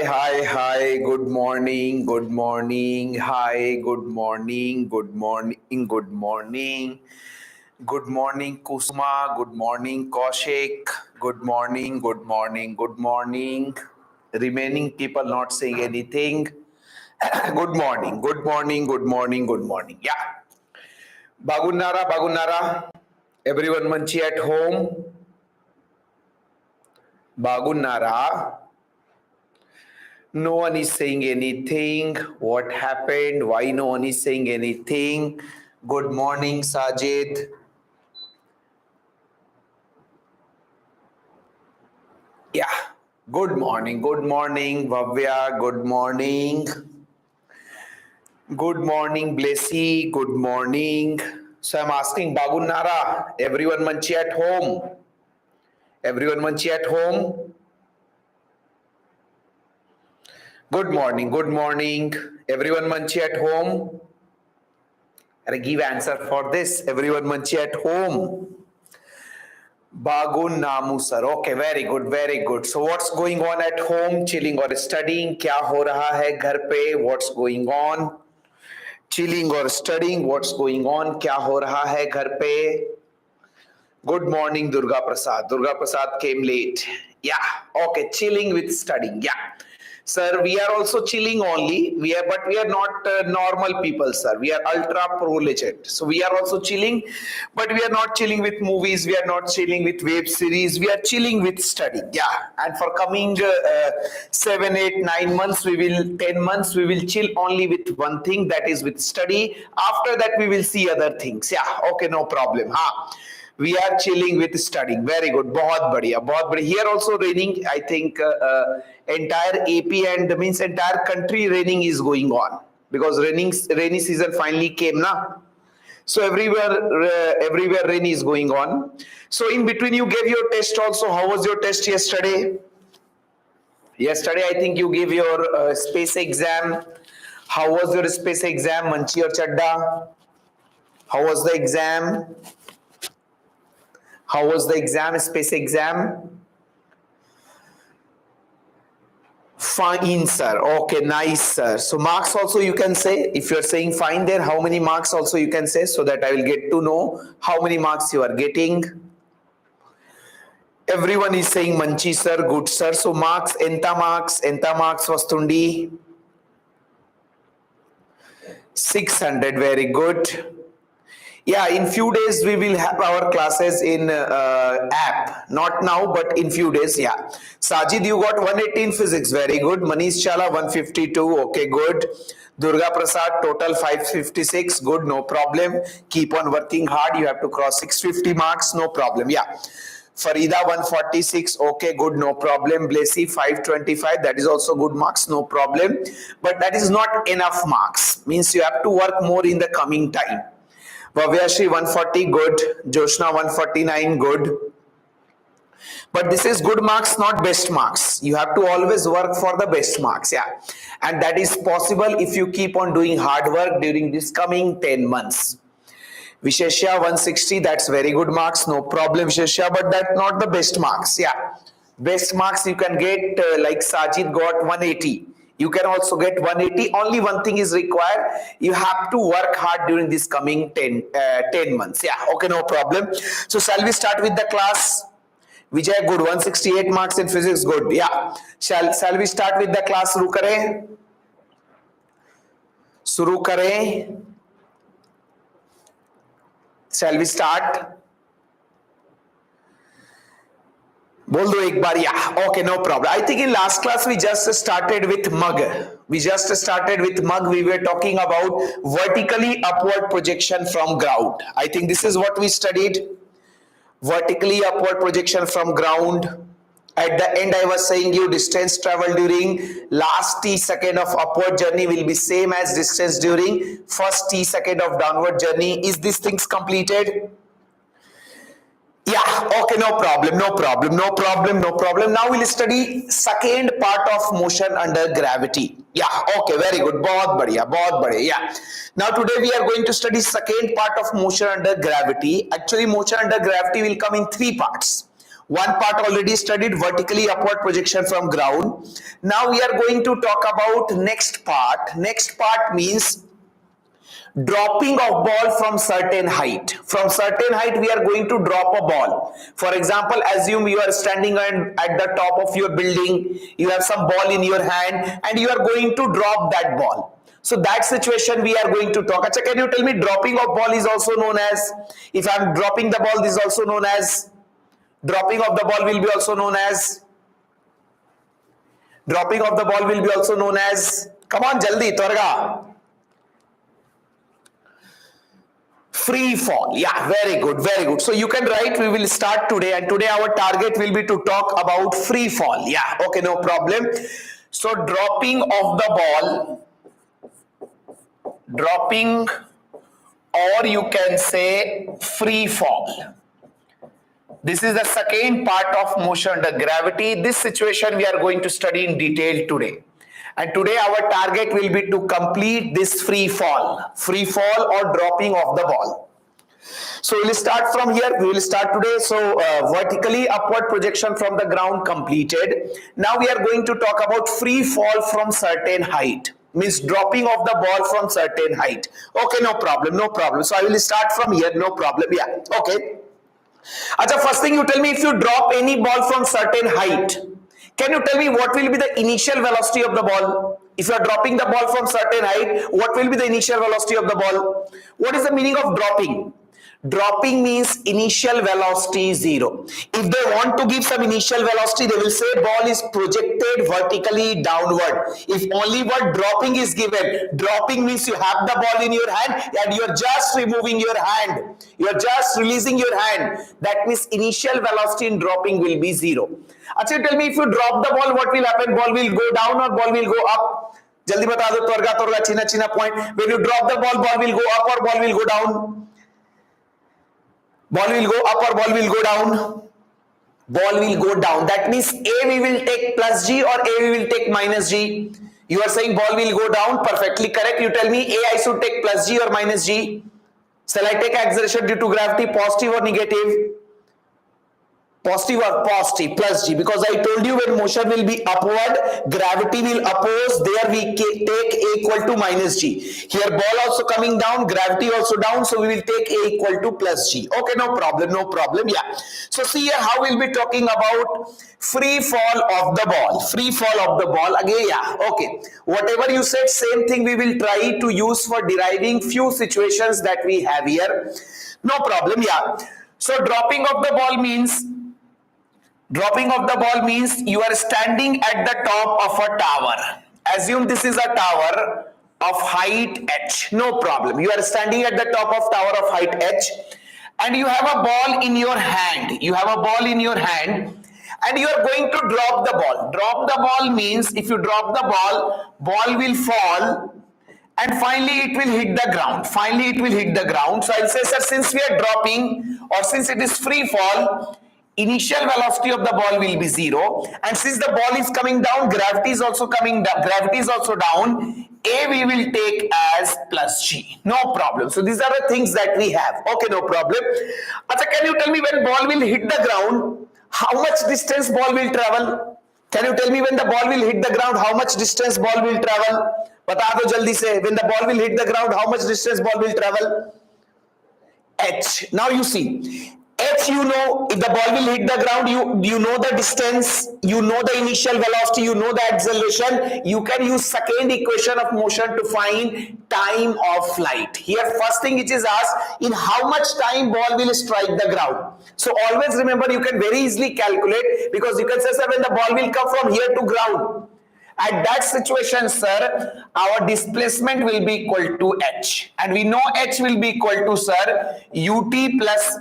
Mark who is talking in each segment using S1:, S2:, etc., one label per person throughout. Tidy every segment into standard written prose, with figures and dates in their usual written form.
S1: Hi, good morning, hi, good morning, good morning, Kusuma, good morning, Kaushik, good morning. Remaining people not saying anything. Good morning. Yeah. Bagunara. Everyone manchi at home. Bagunara. No one is saying anything. What happened? Why no one is saying anything? Good morning, Sajid. Yeah. Good morning, Bhavya. Good morning. Good morning, Blessy. Good morning. So I'm asking Bagunara, everyone manchi at home? Everyone manchi at home? Good morning. Everyone manchi at home? I give answer for this. Everyone manchi at home? Bagun Namu sir. Okay, very good. So what's going on at home? Chilling or studying? क्या हो रहा है घर पे? What's going on? Chilling or studying? What's going on? क्या हो रहा है घर पे? Good morning, Durga Prasad. Durga Prasad came late. Yeah. Okay. Chilling with studying. Yeah. Sir, we are also chilling only. But we are not normal people, sir. We are ultra pro-legend. So we are also chilling, but we are not chilling with movies. We are not chilling with web series. We are chilling with study. Yeah. And for coming 7, 8, 9 months, 10 months, we will chill only with one thing, that is with study. After that, we will see other things. Yeah. Okay, no problem. We are chilling with studying. Very good. बहुत बढ़िया. Here also raining. I think entire AP and means entire country raining is going on because rainy season finally came na. So everywhere rain is going on. So in between you gave your test also. How was your test yesterday? Yesterday I think you gave your space exam. How was your space exam, Manchi or Chadda? How was the exam? How was the exam, space exam? Fine, sir. Okay, nice, sir. So marks also you can say. If you're saying fine there, how many marks also you can say, so that I will get to know how many marks you are getting. Everyone is saying Manchi, sir. Good, sir. So marks, enta marks vastundi. 600. Very good. Yeah, in few days we will have our classes in app. Not now, but in few days. Yeah. Sajid, you got 118 physics. Very good. Manish Chala 152. Okay, good. Durga Prasad total 556. Good, no problem. Keep on working hard. You have to cross 650 marks. No problem. Yeah. Farida 146. Okay, good, no problem. Blessy 525. That is also good marks. No problem. But that is not enough marks. Means you have to work more in the coming time. Bhavyashri 140, good. Joshna 149, good. But this is good marks, not best marks. You have to always work for the best marks, yeah. And that is possible if you keep on doing hard work during this coming 10 months. Visheshya 160, that's very good marks, no problem Visheshya, but that's not the best marks, yeah. Best marks you can get like Sajid got 180. You can also get 180. Only one thing is required. You have to work hard during this coming 10 months. Yeah, okay, no problem. So shall we start with the class? Vijay, good. 168 marks in physics, good. Yeah. Shall we start with the class? Shuru kare. Shall we start? बोल दो एक बार या okay no problem I think in last class we just started with mug we were talking about vertically upward projection from ground I think this is what we studied vertically upward projection from ground. At the end I was saying you distance travel during last t second of upward journey will be same as distance during first t second of downward journey. Is these things completed? Yeah, okay, no problem. Now we'll study second part of motion under gravity. Yeah, okay, very good. बहुत बढ़िया. Yeah. Now today we are going to study second part of motion under gravity. Actually, motion under gravity will come in three parts. One part already studied, vertically upward projection from ground. Now we are going to talk about next part. Next part means dropping of ball from certain height. From certain height we are going to drop a ball. For example, assume you are standing at the top of your building, you have some ball in your hand and you are going to drop that ball. So that situation we are going to talk. Achha, can you tell me, dropping of ball is also known as, if I am dropping the ball, this is also known as, dropping of the ball will be also known as, dropping of the ball will be also known as, come on jaldi twarga, free fall. Yeah, very good, very good. So you can write, we will start today, and today our target will be to talk about free fall. Yeah, okay, no problem. So dropping of the ball, dropping, or you can say free fall. This is the second part of motion under gravity. This situation we are going to study in detail today. And today our target will be to complete this free fall or dropping of the ball. So we will start from here. We will start today. So vertically upward projection from the ground completed. Now we are going to talk about free fall from certain height. Means dropping of the ball from certain height. Okay, no problem, no problem. So I will start from here, no problem. Yeah, okay. Achha, first thing you tell me, if you drop any ball from certain height, can you tell me what will be the initial velocity of the ball? If you are dropping the ball from certain height, what will be the initial velocity of the ball? What is the meaning of dropping? Dropping means initial velocity 0. If they want to give some initial velocity, they will say ball is projected vertically downward. If only word dropping is given, dropping means you have the ball in your hand and you are just removing your hand. You are just releasing your hand. That means initial velocity in dropping will be 0. Achha, tell me, if you drop the ball, what will happen? Ball will go down or ball will go up? Jaldi bata do, torga torga, china china point. When you drop the ball, ball will go up or ball will go down? Ball will go up or ball will go down? Ball will go down. That means A we will take plus G or A we will take minus G. You are saying ball will go down. Perfectly correct. You tell me, A I should take plus G or minus G. Shall I take acceleration due to gravity, positive or negative? Positive or positive, plus G, because I told you when motion will be upward, gravity will oppose, there we take A equal to minus G. Here ball also coming down, gravity also down, so we will take A equal to plus G. Okay, no problem, no problem. Yeah. So see here how we'll be talking about free fall of the ball. Free fall of the ball. Again, yeah, okay. Whatever you said, same thing we will try to use for deriving few situations that we have here. No problem, yeah. So dropping of the ball means, dropping of the ball means you are standing at the top of a tower. Assume this is a tower of height h. No problem. You are standing at the top of tower of height h and you have a ball in your hand. You have a ball in your hand and you are going to drop the ball. Drop the ball means if you drop the ball, ball will fall and finally it will hit the ground. Finally it will hit the ground. So I'll say, sir, since we are dropping or since it is free fall, initial velocity of the ball will be 0, and since the ball is coming down, gravity is also coming down, gravity is also down, A we will take as plus G. No problem. So these are the things that we have. Okay, no problem. Achha, can you tell me when ball will hit the ground, how much distance ball will travel? Can you tell me when the ball will hit the ground, how much distance ball will travel? Bata do jaldi se. When the ball will hit the ground, how much distance ball will travel? H. Now you see, H, you know, if the ball will hit the ground, you know the distance, you know the initial velocity, you know the acceleration. You can use second equation of motion to find time of flight. Here first thing which is asked, in how much time ball will strike the ground. So always remember, you can very easily calculate, because you can say, sir, when the ball will come from here to ground, at that situation, sir, our displacement will be equal to h, and we know h will be equal to, sir, ut plus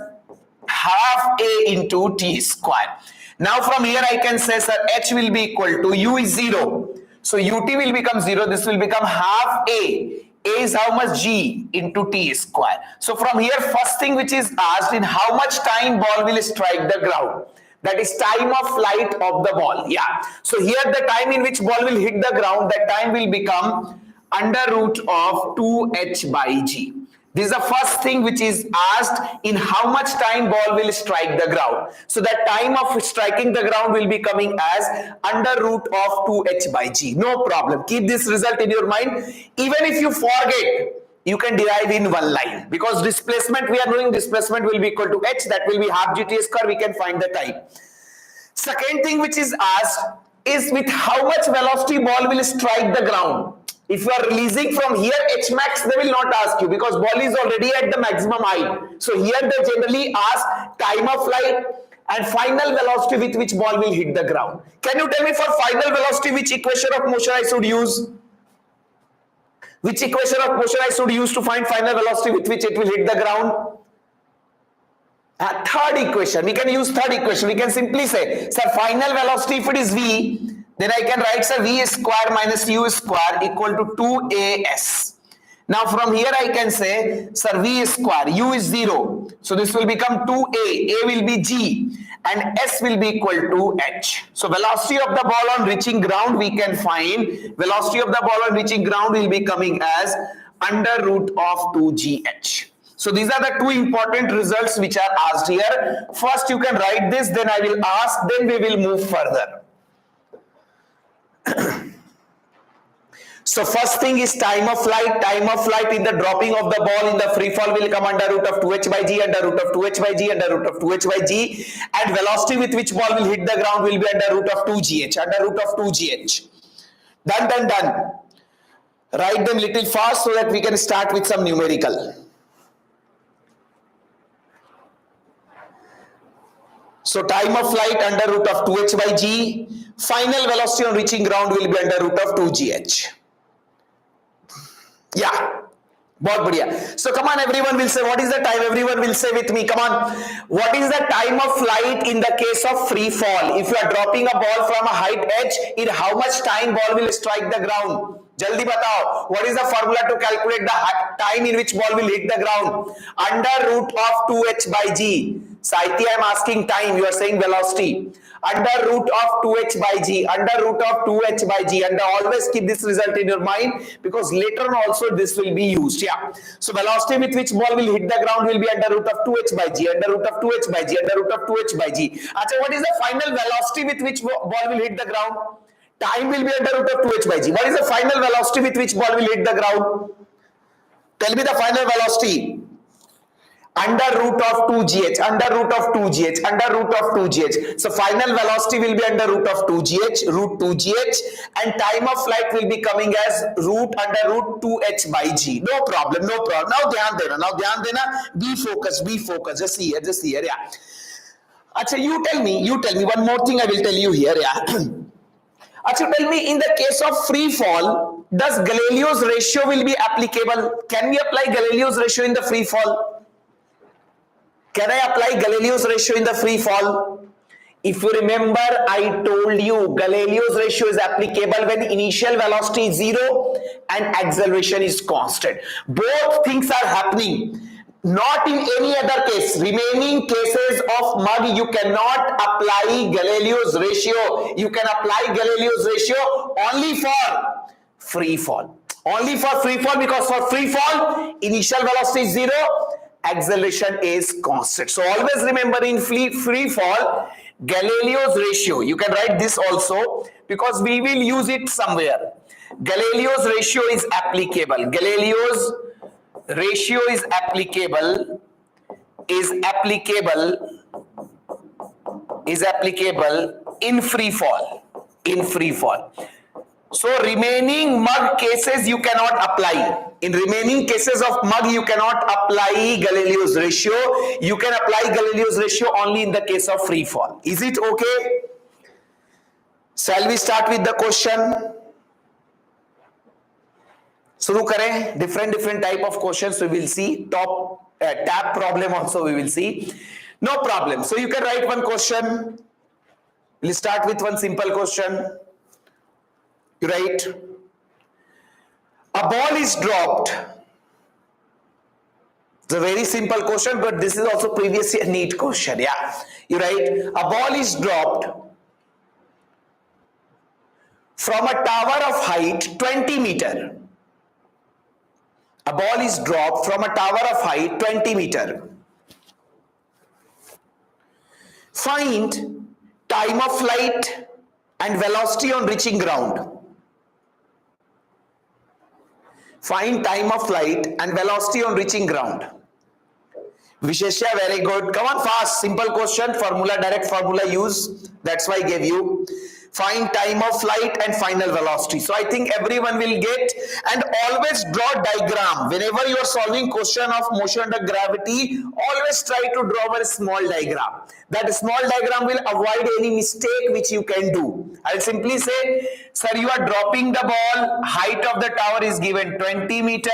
S1: half a into t square. Now from here I can say, sir, h will be equal to, u is 0, so ut will become 0, this will become half a is how much, g into t square. So from here first thing which is asked, in how much time ball will strike the ground, that is time of flight of the ball. Yeah, so here the time in which ball will hit the ground, that time will become under root of 2h by g. This is the first thing which is asked, in how much time ball will strike the ground. So the time of striking the ground will be coming as under root of 2h by g. No problem. Keep this result in your mind. Even if you forget, you can derive in one line, because displacement, we are knowing displacement will be equal to h, that will be half gt square, we can find the time. Second thing which is asked is, with how much velocity ball will strike the ground. If you are releasing from here h max, they will not ask you, because ball is already at the maximum height. So here they generally ask time of flight and final velocity with which ball will hit the ground. Can you tell me, for final velocity, which equation of motion I should use? Which equation of motion I should use to find final velocity with which it will hit the ground? Third equation. We can use third equation. We can simply say, sir, final velocity, if it is v, then I can write, sir, v square minus u square equal to 2as. Now from here I can say, sir, v square, u is 0, so this will become 2a, a will be g, and s will be equal to h. So velocity of the ball on reaching ground, we can find velocity of the ball on reaching ground will be coming as under root of 2gh. So these are the two important results which are asked here. First you can write this, then I will ask, then we will move further. So first thing is time of flight. Time of flight in the dropping of the ball in the free fall will come under root of 2h by g, under root of 2h by g, under root of 2h by g, and velocity with which ball will hit the ground will be under root of 2gh, under root of 2gh. Done. Write them little fast so that we can start with some numerical. So time of flight under root of 2h by g, final velocity on reaching ground will be under root of 2gh. Yeah, बहुत बढ़िया. So come on, everyone will say, what is the time? Everyone will say with me, come on. What is the time of flight in the case of free fall? If you are dropping a ball from a height h, in how much time ball will strike the ground? जल्दी बताओ. What is the formula to calculate the time in which ball will hit the ground? Under root of 2h by g. Saiti, I am asking time. You are saying velocity. Under root of 2h by g. Under root of 2h by g. And always keep this result in your mind, because later on also this will be used. Yeah. So velocity with which ball will hit the ground will be under root of 2h by g. Under root of 2h by g. Under root of 2h by g. Achha, what is the final velocity with which ball will hit the ground? Time will be under root of 2h by g. What is the final velocity with which ball will hit the ground? Tell me the final velocity. Under root of 2gh, under root of 2gh, under root of 2gh. So final velocity will be under root of 2gh, root 2gh, and time of flight will be coming as root under root 2h by g. No problem, no problem. Now dhyan dena, be focused, just here, yeah. Acha, you tell me, one more thing I will tell you here, yeah. Acha, tell me, in the case of free fall, does Galileo's ratio will be applicable? Can we apply Galileo's ratio in the free fall? Can I apply Galileo's ratio in the free fall? If you remember, I told you Galileo's ratio is applicable when initial velocity is 0 and acceleration is constant. Both things are happening. Not in any other case. Remaining cases of mug, you cannot apply Galileo's ratio. You can apply Galileo's ratio only for free fall. Only for free fall, because for free fall, initial velocity is 0. Acceleration is constant. So always remember, in free fall, Galileo's ratio, you can write this also, because we will use it somewhere. Galileo's ratio is applicable. Galileo's ratio is applicable in free fall. So remaining mug cases you cannot apply. In remaining cases of mug, you cannot apply Galileo's ratio. You can apply Galileo's ratio only in the case of free fall. Is it okay? Shall we start with the question? Shuru kare. Different type of questions we will see. Tab problem also we will see. No problem. So you can write one question. We'll start with one simple question. You write, a ball is dropped. It's a very simple question, but this is also previously a neat question. Yeah. You write, a ball is dropped from a tower of height 20 meter. A ball is dropped from a tower of height 20 meter. Find time of flight and velocity on reaching ground. Find time of flight and velocity on reaching ground. Visheshya, very good. Come on fast. Simple question. Formula, direct formula use. That's why I gave you. Find time of flight and final velocity. So I think everyone will get, and always draw diagram. Whenever you are solving question of motion under gravity, always try to draw a small diagram. That small diagram will avoid any mistake which you can do. I'll simply say, sir, you are dropping the ball, height of the tower is given 20 meter.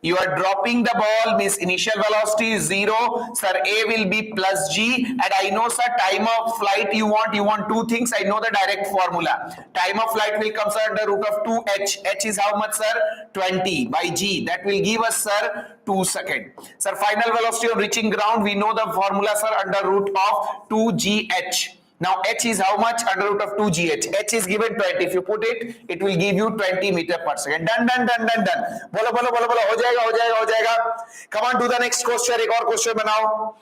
S1: You are dropping the ball, means initial velocity is 0. Sir, A will be plus G, and I know, sir, time of flight you want two things. I know the direct formula. Time of flight will come, sir, under root of 2h. H is how much, sir? 20 by G. That will give us, sir, 2 seconds. Sir, final velocity on reaching ground, we know the formula, sir, under root of 2gh. Now h is how much? Under root of 2gh. H is given 20. If you put it, it will give you 20 meter per second. Done. Bolo. हो जाएगा. Come on, do the next question. एक और question बनाओ.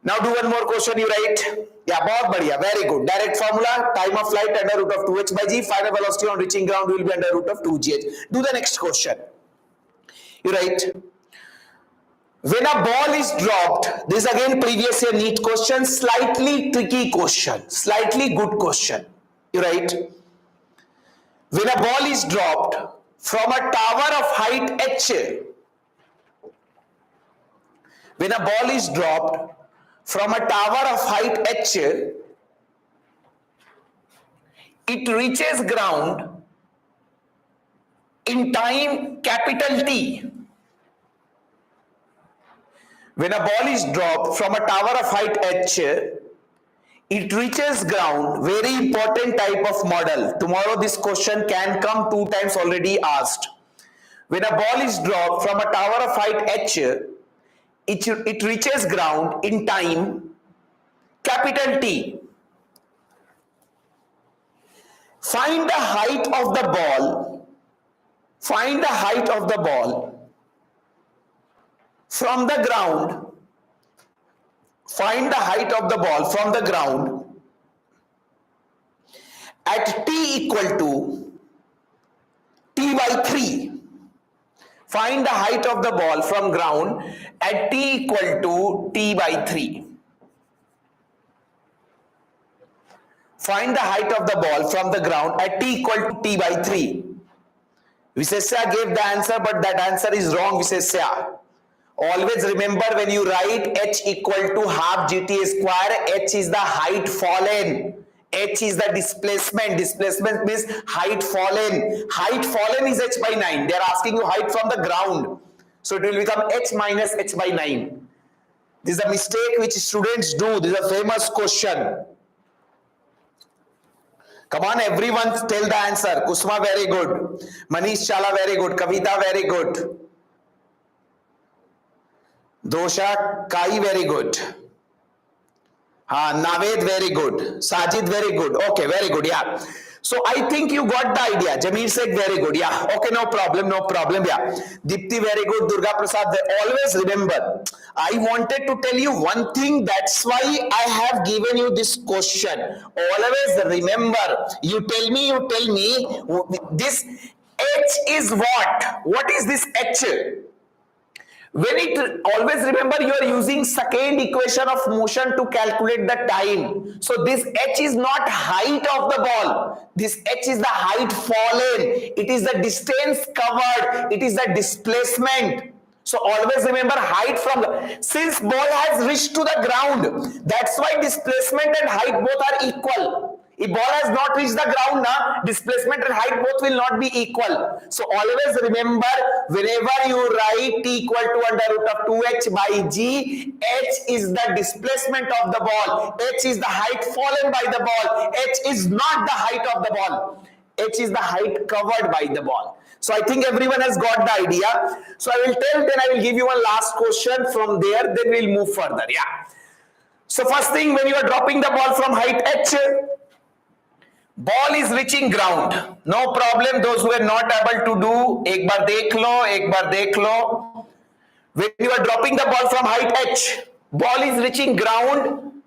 S1: Now do one more question. You write. Yeah, बहुत बढ़िया. Very good. Direct formula. Time of flight under root of 2h by g. Final velocity on reaching ground will be under root of 2gh. Do the next question. You write. When a ball is dropped, this is again previous year NEET question, slightly tricky question, slightly good question. You write, when a ball is dropped from a tower of height h, when a ball is dropped from a tower of height h, it reaches ground in time capital T. When a ball is dropped from a tower of height h, it reaches ground. Very important type of model. Tomorrow this question can come 2 times already asked. When a ball is dropped from a tower of height h, it reaches ground in time capital T. Find the height of the ball. Find the height of the ball from the ground. Find the height of the ball from the ground at t equal to t by 3. Find the height of the ball from ground at t equal to t by 3. Find the height of the ball from the ground at t equal to t by 3. Vishesya gave the answer, but that answer is wrong, Vishesya. Always remember, when you write h equal to half gt square, h is the height fallen. H is the displacement. Displacement means height fallen. Height fallen is h by 9. They are asking you height from the ground. So it will become h minus h by 9. This is a mistake which students do. This is a famous question. Come on, everyone, tell the answer. Kusma, very good. Manish Chala, very good. Kavita, very good. Dosha Kai, very good. Naved, very good. Sajid, very good. Okay, very good. Yeah. So I think you got the idea. Jamir Sheikh, very good. Yeah. Okay, no problem. Yeah. Dipti, very good. Durga Prasad, always remember. I wanted to tell you one thing. That's why I have given you this question. Always remember. You tell me. This H is what? What is this H? When it, always remember, you are using second equation of motion to calculate the time. So this h is not height of the ball. This h is the height fallen. It is the distance covered. It is the displacement. So always remember height from the, since ball has reached to the ground, that's why displacement and height both are equal. If ball has not reached the ground, displacement and height both will not be equal. So always remember, whenever you write t equal to under root of 2h by g, h is the displacement of the ball, h is the height fallen by the ball, h is not the height of the ball, h is the height covered by the ball. So I think everyone has got the idea. So I will tell, then I will give you one last question. From there, then we will move further. Yeah. So first thing, when you are dropping the ball from height h, Ball is reaching ground. No problem. Those who are not able to do, एक बार देख लो, एक बार देख लो. When you are dropping the ball from height h, ball is reaching ground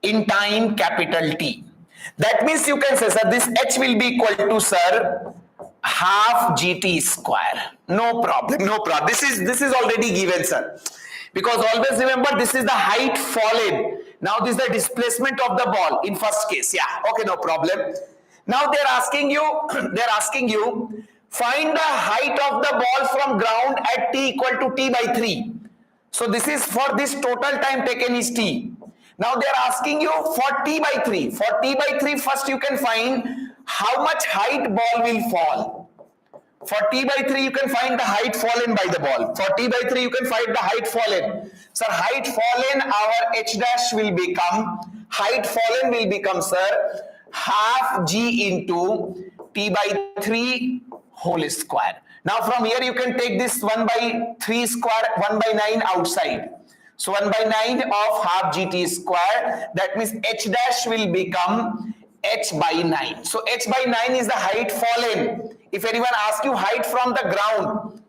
S1: in time capital T. That means you can say, sir, this h will be equal to, sir, half gt square. No problem, no problem. This is already given, sir. Because always remember, this is the height fallen. Now this is the displacement of the ball in first case. Yeah, okay, no problem. Now they're asking you, find the height of the ball from ground at t equal to t by 3. So this is for this total time taken is t. Now they are asking you for t by 3. For t by 3, first you can find how much height ball will fall. For t by 3, you can find the height fallen by the ball. For t by 3, you can find the height fallen. Sir, height fallen, our h dash will become, sir, half g into t by 3 whole square. Now from here, you can take this 1 by 3 square, 1 by 9 outside. So 1 by 9 of half gt square, that means h dash will become h by 9. So h by 9 is the height fallen. If anyone asks you height from the ground,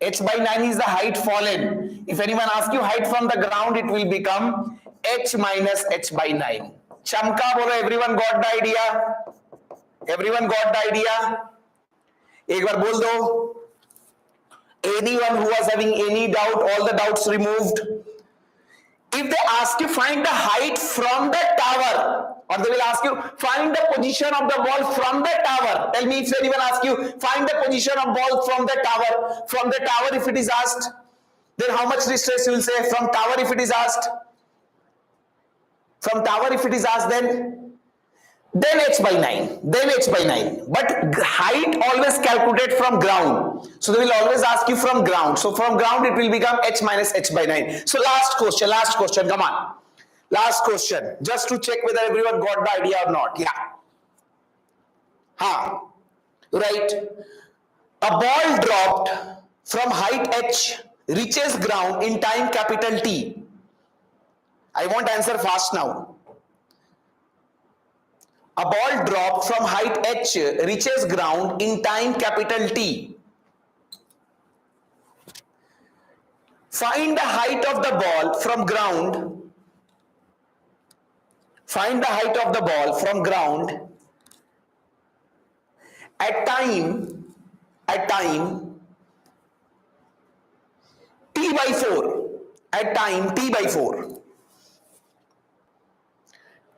S1: h by 9 is the height fallen. If anyone asks you height from the ground, it will become h minus h by 9. Chamka bolo, everyone got the idea? Everyone got the idea? एक बार बोल दो. Anyone who was having any doubt, all the doubts removed. If they ask you find the height from the tower, or they will ask you find the position of the ball from the tower. Tell me if anyone asks you find the position of ball from the tower. From the tower, if it is asked, then how much distress you will say from tower if it is asked? From tower if it is asked, then h by 9, but height always calculated from ground, so they will always ask you from ground. So from ground it will become h minus h by 9. So last question, come on, last question, just to check whether everyone got the idea or not. Right, a ball dropped from height h reaches ground in time capital T. I want answer fast now. A ball dropped from height h reaches ground in time capital T. Find the height of the ball from ground. Find the height of the ball from ground at time t by 4. At time t by 4.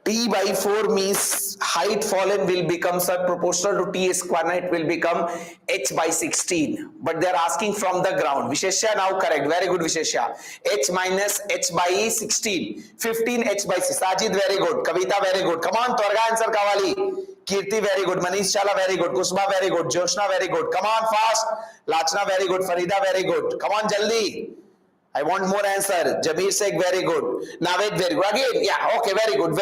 S1: T by 4 means height fallen will become, sir, proportional to t square, it will become h by 16. But they are asking from the ground. Vishesha now correct. Very good, Vishesha. H minus h by 16. 15 h by 6. Sajid very good. Kavita very good. Come on, Twarga answer Kawali. Kirti very good. Manish Chala very good. Kusma very good. Joshna very good. Come on fast. Lachna very good. Farida very good. Come on jaldi. I want more answer. Jamir Sheikh, very good. Naved, very good. Again, yeah, okay, very good.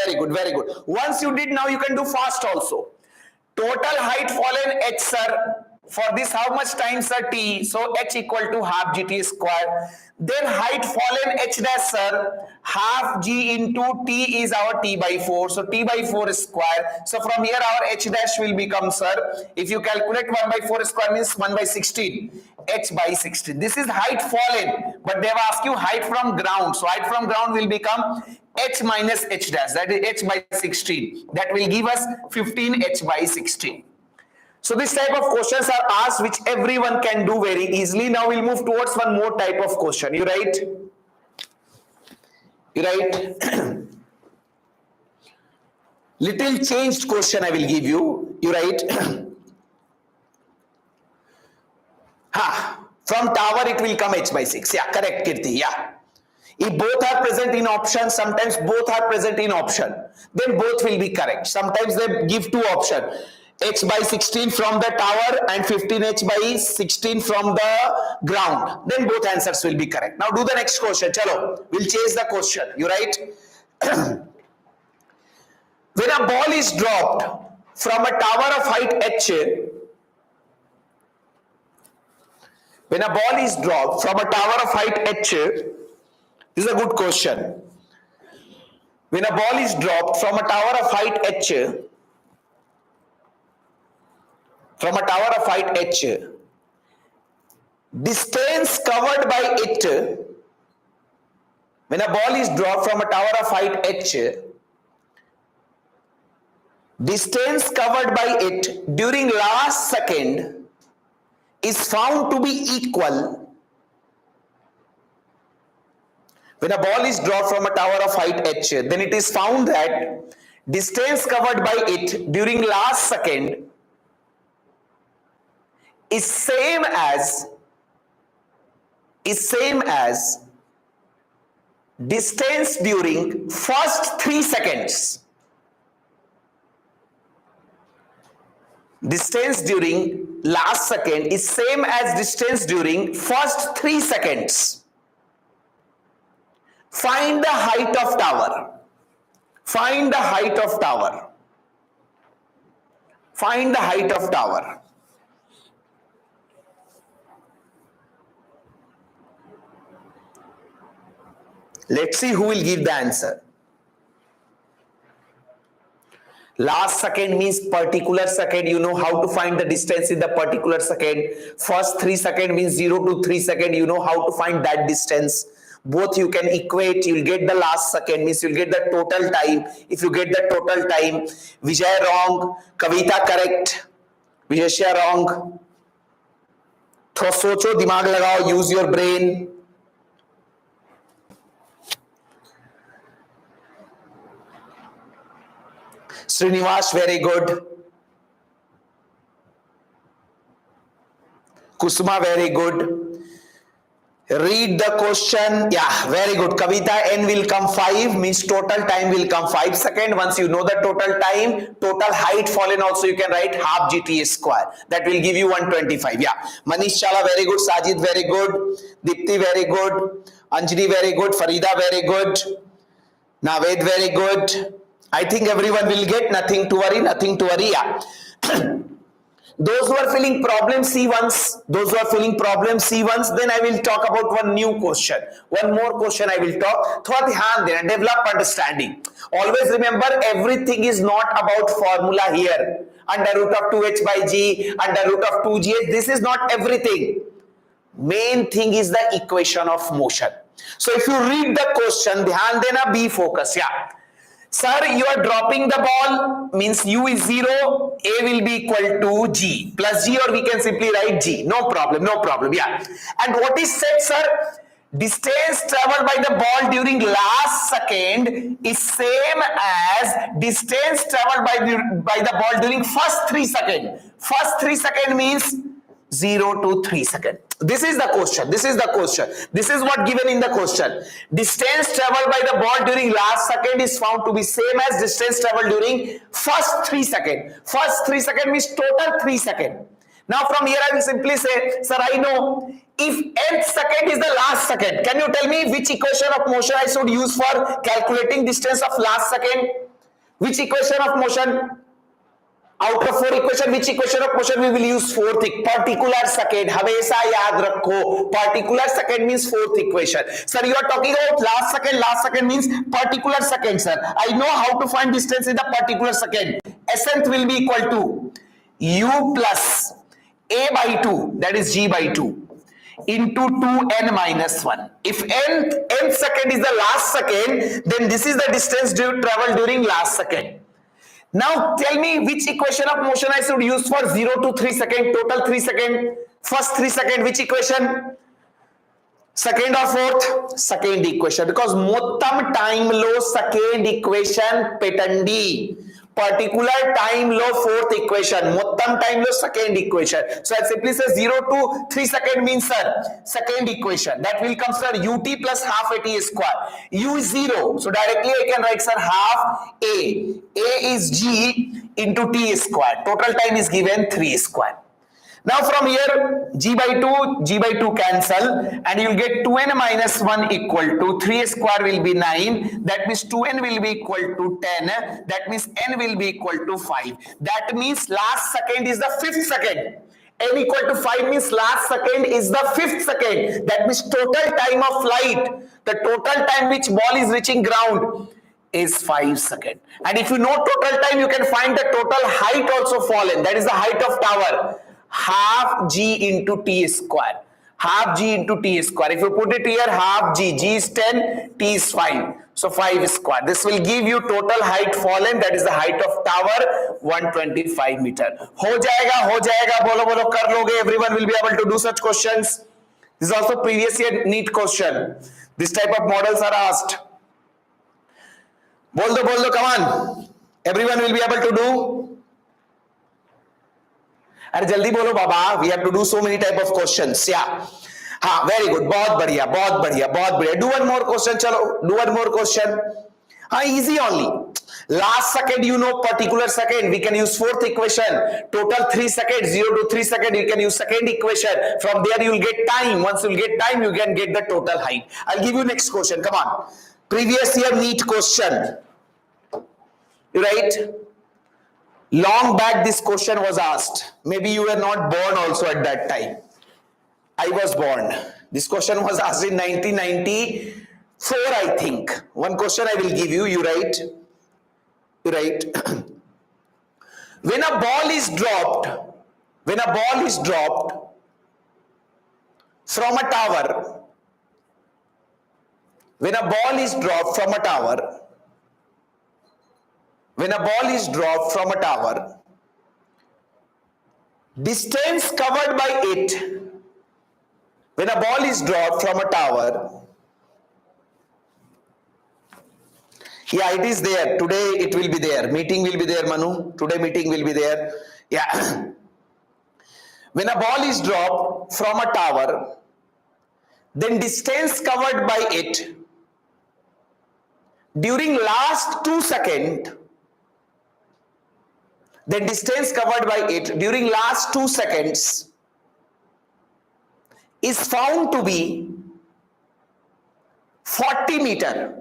S1: Once you did, now you can do fast also. Total height fallen h, sir. For this, how much times, sir? T. So h equal to half gt square. Then height fallen h dash, sir. Half g into t is our t by 4. So t by 4 square. So from here, our h dash will become, sir. If you calculate 1 by 4 square means 1 by 16. H by 16. This is height fallen, but they have asked you height from ground. So height from ground will become h minus h dash. That is h by 16. That will give us 15 h by 16. So this type of questions are asked which everyone can do very easily. Now we'll move towards one more type of question. You write? Little changed question I will give you. You write? From tower it will come h by 6. Yeah, correct, Kirti. Yeah. If both are present in option, sometimes both are present in option, then both will be correct. Sometimes they give two options. H by 16 from the tower and 15h by 16 from the ground. Then both answers will be correct. Now do the next question. Chalo, we'll change the question. You write? When a ball is dropped from a tower of height h, when a ball is dropped from a tower of height h, this is a good question. When a ball is dropped from a tower of height h, from a tower of height h, distance covered by it, when a ball is dropped from a tower of height h, distance covered by it during last second is found to be equal. When a ball is dropped from a tower of height h, then it is found that distance covered by it during last second is same as distance during first 3 seconds. Distance during last second is same as distance during first 3 seconds. Find the height of tower. Find the height of tower. Find the height of tower. Let's see who will give the answer. Last second means particular second. You know how to find the distance in the particular second. First 3 seconds means 0 to 3 seconds. You know how to find that distance. Both you can equate. You'll get the last second means you'll get the total time. If you get the total time, Vijay wrong, Kavita correct, Vijay wrong. थोड़ा सोचो, दिमाग लगाओ, use your brain. Srinivas, very good. Kusuma, very good. Read the question. Yeah, very good. Kavita, n will come 5 means total time will come 5 seconds. Once you know the total time, total height fallen also you can write half GT square. That will give you 125. Yeah. Manish Chala, very good. Sajid, very good. Dipti, very good. Anjali, very good. Farida, very good. Naved, very good. I think everyone will get, nothing to worry, nothing to worry. Yeah. Those who are feeling problem see once, then I will talk about one new question. One more question I will talk. थोड़ा ध्यान देना, develop understanding. Always remember, everything is not about formula here. Under root of 2h by g, under root of 2gh. This is not everything. Main thing is the equation of motion. So if you read the question, ध्यान देना, be focused. Yeah. Sir, you are dropping the ball, means u is 0, a will be equal to g plus g, or we can simply write g. No problem, yeah. And what is said, sir? Distance traveled by the ball during last second is same as distance traveled by the ball during first 3 seconds. First 3 seconds means 0 to 3 seconds. This is the question. This is what given in the question. Distance traveled by the ball during last second is found to be same as distance traveled during first 3 seconds. First 3 seconds means total 3 seconds. Now from here I will simply say, sir, I know if nth second is the last second. Can you tell me which equation of motion I should use for calculating distance of last second? Which equation of motion? Out of 4 equation, which equation of motion we will use? Fourth, particular second. हमेशा याद रखो, particular second means fourth equation. Sir, you are talking about last second means particular second, sir. I know how to find distance in the particular second. Nth will be equal to u plus a by 2, that is g by 2, into 2n minus 1. If nth second is the last second, then this is the distance traveled during last second. Now tell me which equation of motion I should use for 0 to 3 second, total 3 second, first 3 second, which equation? Second or fourth? Second equation, because mottam time lo second equation petandi. Particular time lo fourth equation, mottam time lo second equation. So I simply say 0 to 3 second means, sir, second equation. That will come, sir, ut plus half at square. U is 0. So directly I can write, sir, half a. A is g into t square. Total time is given 3 square. Now from here, g by 2 cancel, and you will get 2n minus 1 equal to 3 square will be 9. That means 2n will be equal to 10. That means n will be equal to 5. That means last second is the 5th second. N equal to 5 means last second is the 5th second. That means total time of flight, the total time which ball is reaching ground, is 5 seconds. And if you know total time, you can find the total height also fallen. That is the height of tower. Half g into t square. Half g into t square. If you put it here, half g. G is 10, t is 5. So 5 square. This will give you total height fallen. That is the height of tower, 125 meter. हो जाएगा, बोलो बोलो कर लोगे. Everyone will be able to do such questions. This is also previous year NEET question. This type of models are asked. बोल दो, come on. Everyone will be able to do. अरे जल्दी बोलो बाबा. We have to do so many type of questions. Yeah. हाँ, very good. बहुत बढ़िया. Do one more question. चलो, do one more question. हाँ, easy only. Last second, you know particular second. We can use fourth equation. Total 3 seconds, 0 to 3 seconds. You can use second equation. From there, you will get time. Once you will get time, you can get the total height. I'll give you next question. Come on. Previous year NEET question. Right? Long back this question was asked. Maybe you were not born also at that time. I was born. This question was asked in 1994, I think. One question I will give you. You write. When a ball is dropped from a tower, distance covered by it, when a ball is dropped from a tower, yeah, it is there. Today it will be there. Meeting will be there, Manu. Today meeting will be there. Yeah. When a ball is dropped from a tower, then distance covered by it during last 2 seconds, is found to be 40 meter.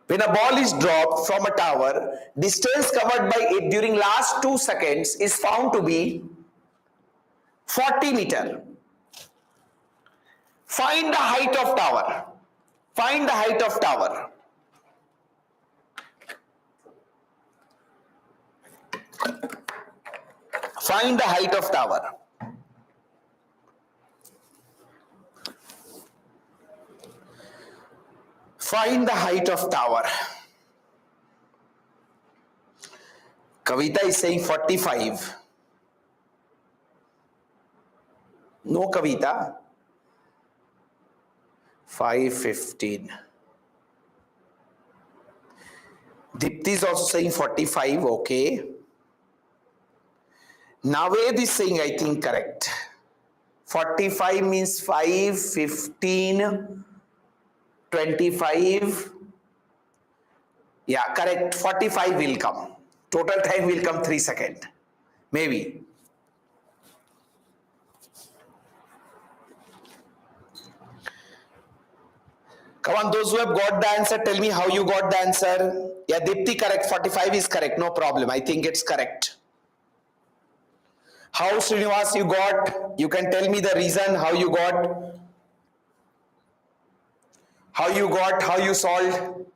S1: When a ball is dropped from a tower, distance covered by it during last 2 seconds is found to be 40 meter. Find the height of tower. Find the height of tower. Find the height of tower. Find the height of tower. Kavita is saying 45. No, Kavita. 515. Dipti is also saying 45. Okay. Naved is saying, I think, correct. 45 means 5, 15, 25. Yeah, correct. 45 will come. Total time will come 3 seconds. Maybe. Come on, those who have got the answer, tell me how you got the answer. Yeah, Dipti, correct. 45 is correct. No problem. I think it's correct. How, Srinivas, you got? You can tell me the reason how you got. How you solved.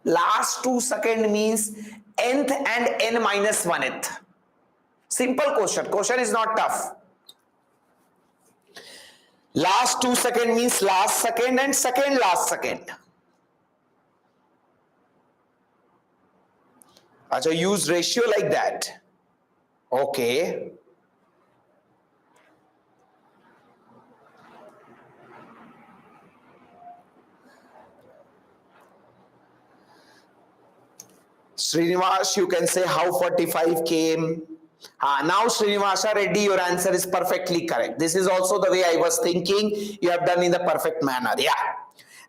S1: Last 2 seconds means nth and n minus 1th. Simple question. Question is not tough. Last 2 seconds means last second and second last second. Acha, use ratio like that. Okay. Srinivas, you can say how 45 came. Now Srinivasa Reddy, your answer is perfectly correct. This is also the way I was thinking. You have done in the perfect manner. Yeah.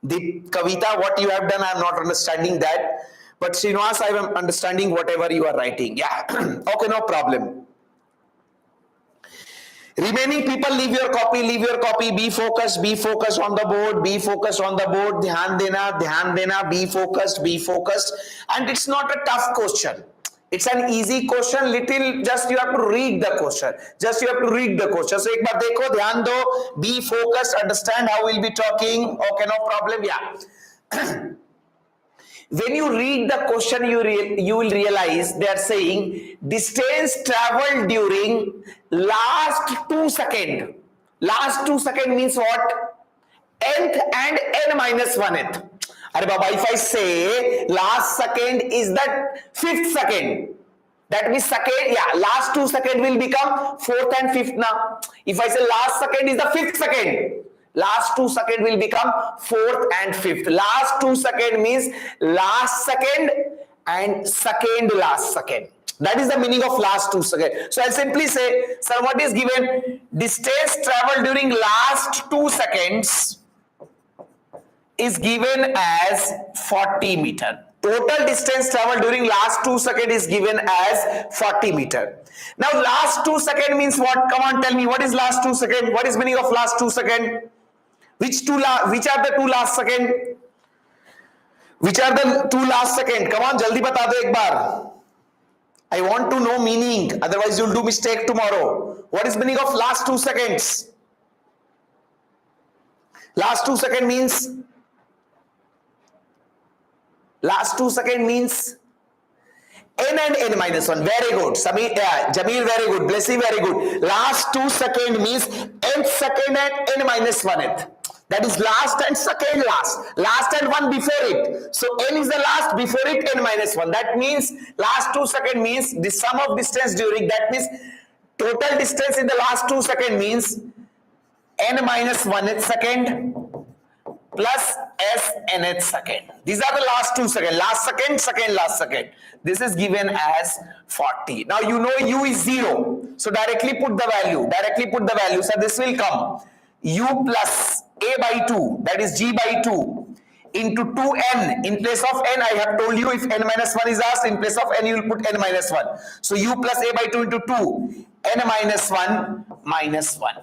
S1: The Kavita, what you have done, I am not understanding that. But Srinivas, I am understanding whatever you are writing. Yeah. Okay, no problem. Remaining people, leave your copy, be focused on the board, dhyan dena, be focused, and it's not a tough question. It's an easy question. Little, just you have to read the question. Just you have to read the question. So एक बार देखो, ध्यान दो, be focused, understand how we'll be talking. Okay, no problem. Yeah. When you read the question, you will realize they are saying distance traveled during last 2 seconds. Last 2 seconds means what? Nth and n minus 1th. Arey Baba, if I say last second is the 5th second, that means second, yeah, last 2 seconds will become 4th and 5th now. If I say last second is the 5th second, last 2 seconds will become 4th and 5th. Last 2 seconds means last second and second last second. That is the meaning of last 2 seconds. So I'll simply say, sir, what is given? Distance traveled during last 2 seconds is given as 40 meter. Total distance traveled during last 2 seconds is given as 40 meter. Now last 2 seconds means what? Come on, tell me, what is last 2 seconds? What is meaning of last 2 seconds? Which are the two last second? Which are the two last second? Come on, jaldi bata do ek baar. I want to know meaning. Otherwise, you'll do mistake tomorrow. What is meaning of last 2 seconds? Last 2 seconds means. Last 2 seconds means n and n minus 1. Very good. Jamil, very good. Blessy, very good. Last 2 seconds means nth second and n minus 1th. That is last and second last. Last and one before it. So n is the last, before it n minus 1. That means last 2 seconds means the sum of distance during, that means total distance in the last 2 seconds means n minus 1th second plus s nth second. These are the last 2 seconds. Last second, second last second. This is given as 40. Now you know u is 0. So directly put the value. Directly put the value. So this will come u plus a by 2, that is g by 2 into 2n. In place of n, I have told you if n minus 1 is asked, in place of n you will put n minus 1. So u plus a by 2 into 2, n minus 1 minus 1.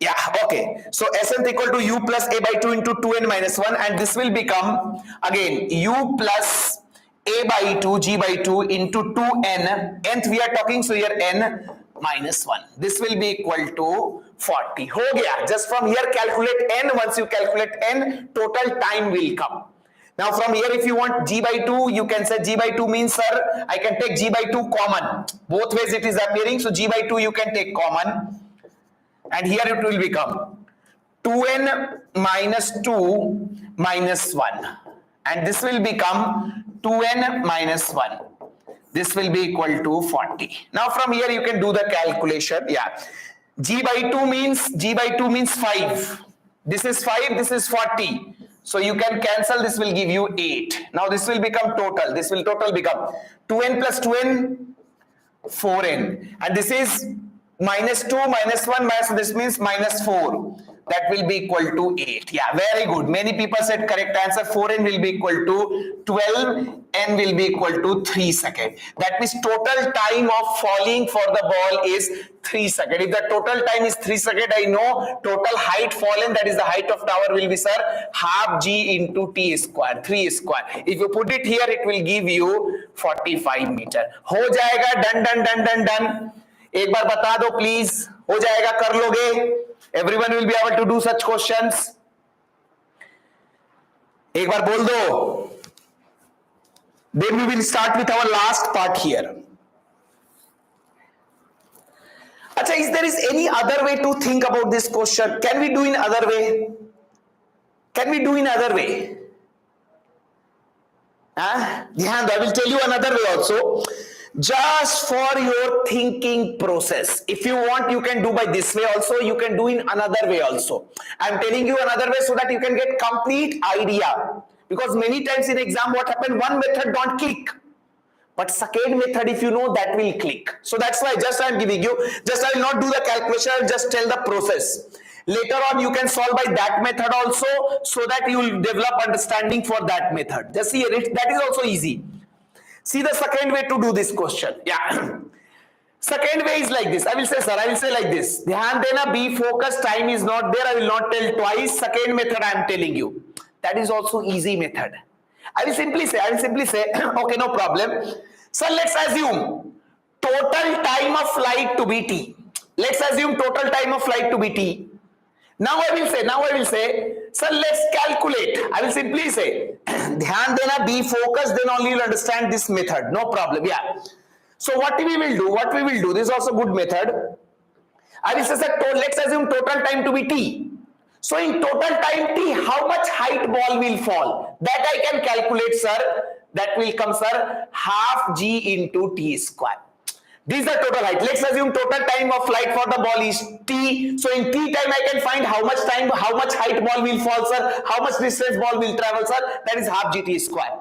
S1: Yeah, okay. So Sn equal to u plus a by 2 into 2n minus 1, and this will become again u plus a by 2 g by 2 into 2n. Nth we are talking, so here n minus 1. This will be equal to 40. Ho gaya. Just from here calculate n. Once you calculate n, total time will come. Now from here if you want g by 2, you can say g by 2 means, sir, I can take g by 2 common. Both ways it is appearing, so g by 2 you can take common. And here it will become 2n minus 2 minus 1. And this will become 2n minus 1. This will be equal to 40. Now from here you can do the calculation. Yeah. G by 2 means 5. This is 5, this is 40. So you can cancel, this will give you 8. Now this will become total. This will total become 2n plus 2n, 4n. And this is minus 2 minus 1 minus, this means minus 4. That will be equal to 8. Yeah, very good. Many people said correct answer. 4n will be equal to 12. N will be equal to 3 seconds. That means total time of falling for the ball is 3 seconds. If the total time is 3 seconds, I know total height fallen, that is the height of tower, will be, sir, half g into t square, 3 square. If you put it here, it will give you 45 meter. हो जाएगा, done, done, done, done, done. एक बार बता दो please, हो जाएगा, कर लोगे? Everyone will be able to do such questions. एक बार बोल दो. Then we will start with our last part here. Acha, is there any other way to think about this question? Can we do in other way? Can we do in other way? ध्यान दो, I will tell you another way also. Just for your thinking process. If you want, you can do by this way also. You can do in another way also. I am telling you another way so that you can get complete idea. Because many times in exam, what happened? One method don't click. But second method, if you know, that will click. So that's why just I am giving you. Just I will not do the calculation. I will just tell the process. Later on, you can solve by that method also, so that you will develop understanding for that method. Just see it. That is also easy. See the second way to do this question. Yeah. Second way is like this. I will say, sir, I will say like this. Dhyan dena, be focused, time is not there. I will not tell twice. Second method I am telling you. That is also easy method. I will simply say, okay, no problem. So let's assume total time of flight to be t. Let's assume total time of flight to be t. Now I will say, sir, let's calculate. I will simply say, ध्यान देना, be focused, then only you'll understand this method. No problem. Yeah. So what we will do, this is also good method. I will say, sir, let's assume total time to be t. So in total time t, how much height ball will fall? That I can calculate, sir. That will come, sir, half g into t square. This is the total height. Let's assume total time of flight for the ball is t. So in t time, I can find how much height ball will fall, sir. How much distance ball will travel, sir. That is half gt square.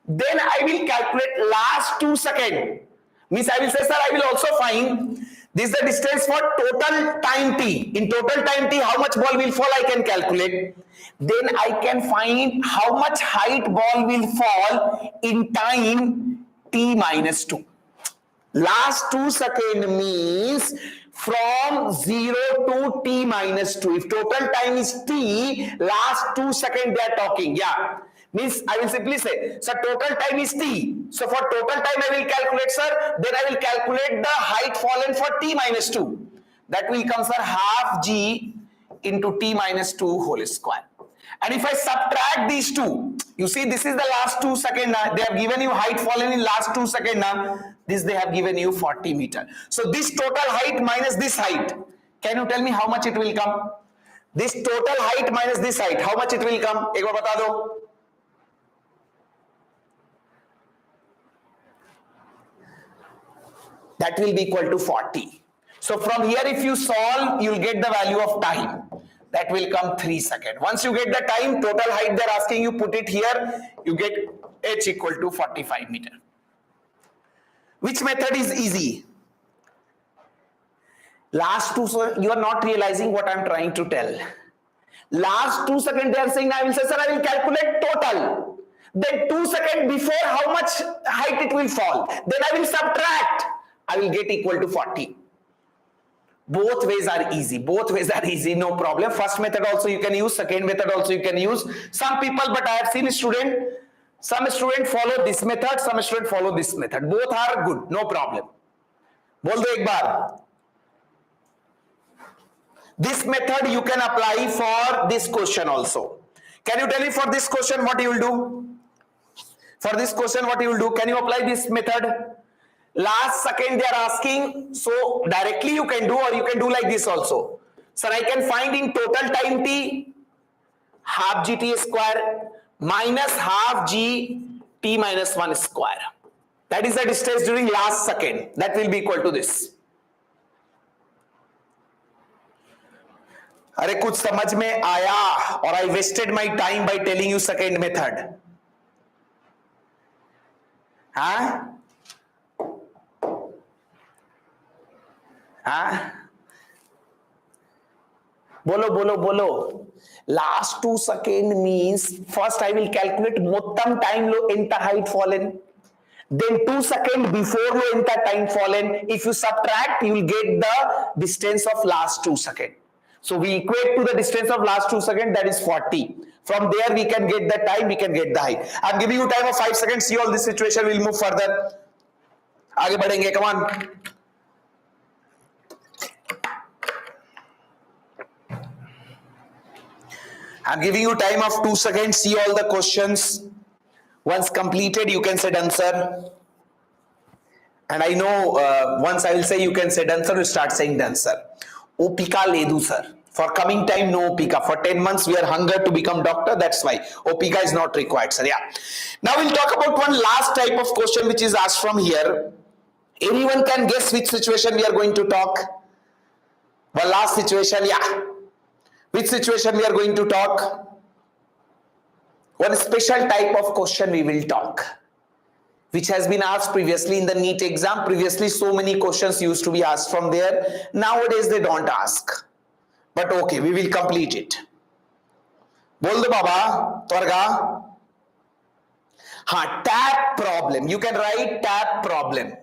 S1: Then I will calculate last 2 seconds. Means I will say, sir, I will also find this is the distance for total time t. In total time t, how much ball will fall, I can calculate. Then I can find how much height ball will fall in time t minus 2. Last 2 seconds means from 0 to t minus 2. If total time is t, last 2 seconds they are talking. Yeah. Means I will simply say, sir, total time is t. So for total time I will calculate, sir. Then I will calculate the height fallen for t minus 2. That will come, sir, half g into t minus 2 whole square. And if I subtract these two, you see this is the last 2 seconds now. They have given you height fallen in last 2 seconds now. This they have given you 40 meter. So this total height minus this height, can you tell me how much it will come? This total height minus this height, how much it will come? एक बार बता दो. That will be equal to 40. So from here if you solve, you will get the value of time. That will come 3 seconds. Once you get the time, total height they're asking you, put it here, you get h equal to 45 meter. Which method is easy? Last 2, so you are not realizing what I'm trying to tell. Last 2 seconds they are saying, I will say, sir, I will calculate total. Then 2 seconds before how much height it will fall. Then I will subtract. I will get equal to 40. Both ways are easy. Both ways are easy, no problem. First method also you can use, second method also you can use. Some people, but I have seen some student follow this method, some student follow this method. Both are good, no problem. बोल दो एक बार. This method you can apply for this question also. Can you tell me for this question what you will do? For this question what you will do? Can you apply this method? Last second they are asking, so directly you can do, or you can do like this also. Sir, I can find in total time t half gt square minus half g t minus 1 square. That is the distance during last second. That will be equal to this. अरे कुछ समझ में आया? Or I wasted my time by telling you second method? हाँ? हाँ? बोलो बोलो बोलो. Last 2 seconds means first I will calculate మొత్తం time లో ఎంత height fallen. Then 2 seconds before లో ఎంత time fallen. If you subtract, you will get the distance of last 2 seconds. So we equate to the distance of last 2 seconds, that is 40. From there we can get the time, we can get the height. I am giving you time of 5 seconds. See all this situation, we will move further. आगे बढ़ेंगे, come on. I am giving you time of 2 seconds. See all the questions. Once completed, you can say done, sir. And I know once I will say you can say done, sir, you start saying done, sir. OPICA ledu, sir. For coming time, no OPICA. For 10 months, we are hunger to become doctor. That's why OPICA is not required, sir. Yeah. Now we'll talk about one last type of question which is asked from here. Anyone can guess which situation we are going to talk? One last situation, yeah. Which situation we are going to talk? One special type of question we will talk, which has been asked previously in the NEET exam. Previously, so many questions used to be asked from there. Nowadays, they don't ask. But okay, we will complete it. बोल दो बाबा, त्वरगा. हाँ, tap problem. You can write tap problem.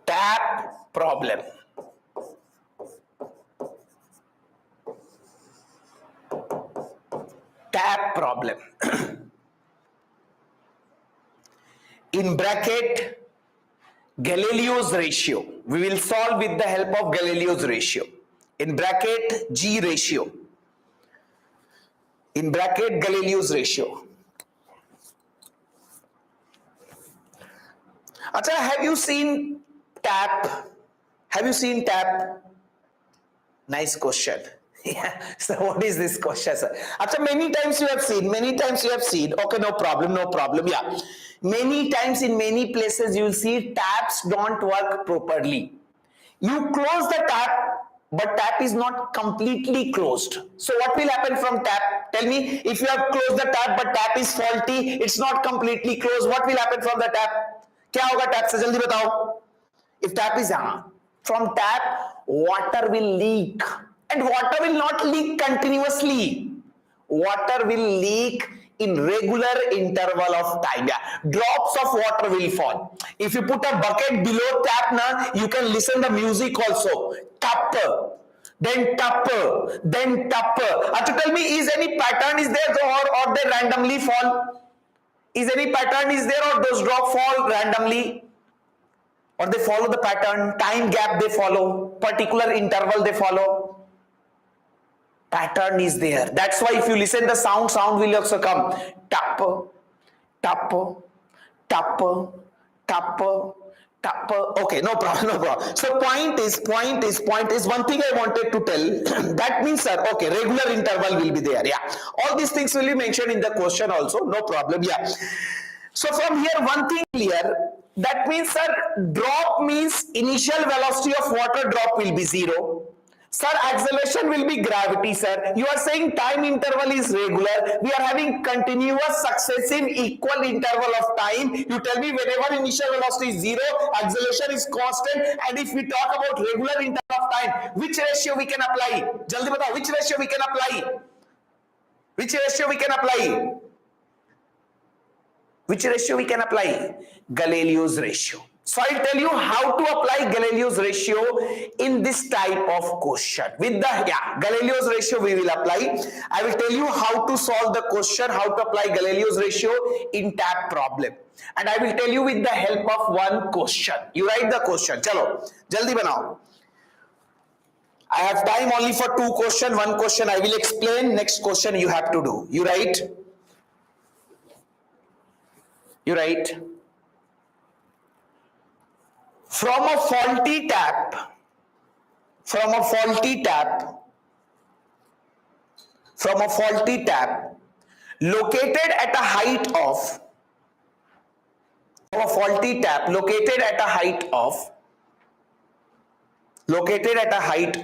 S1: Tap problem. Tap problem. in bracket Galileo's ratio. We will solve with the help of Galileo's ratio. In bracket G ratio. In bracket Galileo's ratio. Acha, have you seen tap? Have you seen tap? Nice question. Yeah. So what is this question, sir? Acha, many times you have seen. Many times you have seen. Okay, no problem. No problem. Yeah. Many times in many places you will see taps don't work properly. You close the tap, but tap is not completely closed. So what will happen from tap? Tell me, if you have closed the tap but tap is faulty, it's not completely closed, what will happen from the tap? क्या होगा tap से, जल्दी बताओ. If tap is from tap, water will leak, and water will not leak continuously. Water will leak in regular interval of time. Yeah, drops of water will fall. If you put a bucket below tap, na, you can listen the music also. Tap, then tap, then tap. To tell me, is any pattern is there, or they randomly fall? Is any pattern is there, or those drop fall randomly, or they follow the pattern? Time gap they follow, particular interval they follow. Pattern is there. That's why if you listen the sound will also come. Tap, tap, tap, tap, tap. Okay, no problem, no problem. So point is one thing I wanted to tell. That means, sir, okay, regular interval will be there. Yeah, all these things will be mentioned in the question also. No problem. Yeah. So from here, one thing clear. That means, sir, drop means initial velocity of water drop will be 0. Sir, acceleration will be gravity, sir. You are saying time interval is regular. We are having continuous successive equal interval of time. You tell me whenever initial velocity is 0, acceleration is constant. And if we talk about regular interval of time, which ratio we can apply? Jaldi batao, which ratio we can apply? Which ratio we can apply? Which ratio we can apply? Galileo's ratio. So I'll tell you how to apply Galileo's ratio in this type of question. With the Galileo's ratio we will apply. I will tell you how to solve the question, how to apply Galileo's ratio in tap problem. And I will tell you with the help of one question. You write the question. Chalo, jaldi banao. I have time only for 2 questions. 1 question I will explain. Next question you have to do. You write. You write. From a faulty tap, located at a height